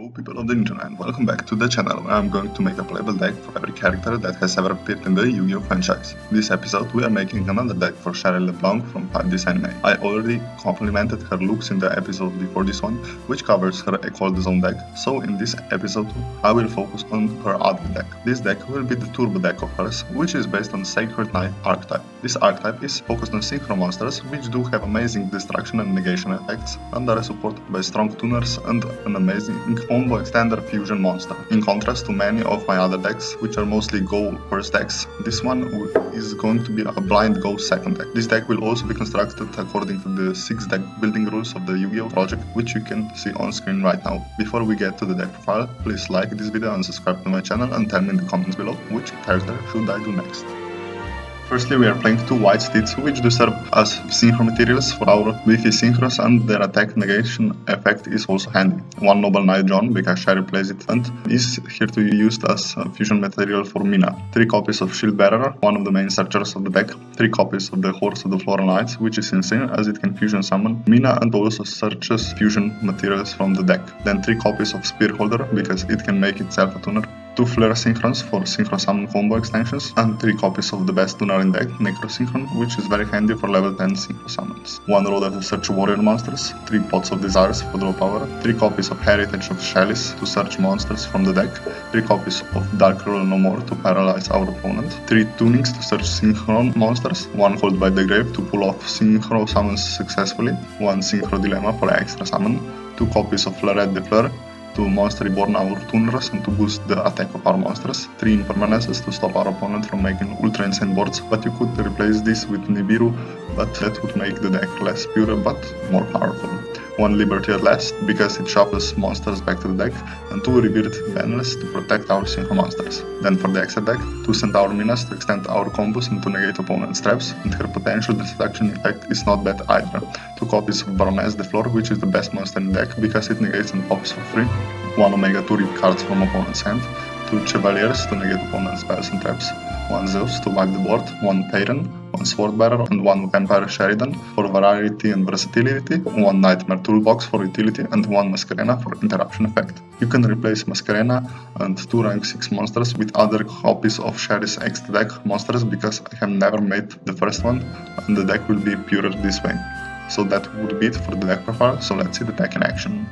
Hello people of the internet, welcome back to the channel where I'm going to make a playable deck for every character that has ever appeared in the Yu-Gi-Oh franchise. In this episode we are making another deck for Sherry LeBlanc from this anime. I already complimented her looks in the episode before this one, which covers her Equal Zone deck, so in this episode I will focus on her other deck. This deck will be the turbo deck of hers, which is based on Sacred Knight archetype. This archetype is focused on synchro monsters, which do have amazing destruction and negation effects, and are supported by strong tuners and an amazing combo extender fusion monster. In contrast to many of my other decks, which are mostly go first decks, this one is going to be a blind go second deck. This deck will also be constructed according to the 6 deck building rules of the Yu-Gi-Oh project, which you can see on screen right now. Before we get to the deck profile, please like this video and subscribe to my channel and tell me in the comments below which character should I do next. Firstly, we are playing 2 white steeds, which do serve as synchro materials for our wiki synchros, and their attack negation effect is also handy. 1 Noble Knight John, because Sherry plays it, and is here to be used as a fusion material for Mina. 3 copies of Shield Bearer, one of the main searchers of the deck. 3 copies of the Horse of the Fleur Knights, which is insane as it can fusion summon Mina and also searches fusion materials from the deck. Then 3 copies of Spear Holder, because it can make itself a tuner. 2 Fleur Synchrons for Synchro Summon combo extensions, and 3 copies of the best tuner in deck, Necro Synchron, which is very handy for level 10 Synchro Summons. 1 Road to search Warrior monsters, 3 Pots of Desires for draw power, 3 copies of Heritage of Shellies to search monsters from the deck, 3 copies of Dark Rule No More to paralyze our opponent, 3 Tunings to search Synchron monsters, 1 Hold by the Grave to pull off Synchro Summons successfully, 1 Synchro Dilemma for extra summon, 2 copies of Fleurette de Fleur to monster reborn our tuners and to boost the attack of our monsters, 3 impermanences to stop our opponent from making ultra insane boards, but you could replace this with Nibiru, but that would make the deck less pure but more powerful. 1 Liberty at Last, because it shuffles monsters back to the deck, and 2 Rebirth Banless to protect our synchro monsters. Then for the extra deck, 2 Centaur Minas to extend our combos and to negate opponent's traps, and her potential destruction effect is not bad either. 2 copies of Baroness de Fleur, which is the best monster in the deck because it negates and pops for free. 1 Omega to rip cards from opponent's hand. 2 Chevaliers to negate opponent's spells and traps. 1 Zeus to wipe the board. 1 Peyton, 1 Swordbearer, and 1 Vampire Sheridan for variety and versatility, 1 Nightmare Toolbox for utility, and 1 Masquerena for interruption effect. You can replace Masquerena and 2 rank 6 monsters with other copies of Sherry's extra deck monsters, because I have never made the first one and the deck will be purer this way. So that would be it for the deck profile, so let's see the deck in action.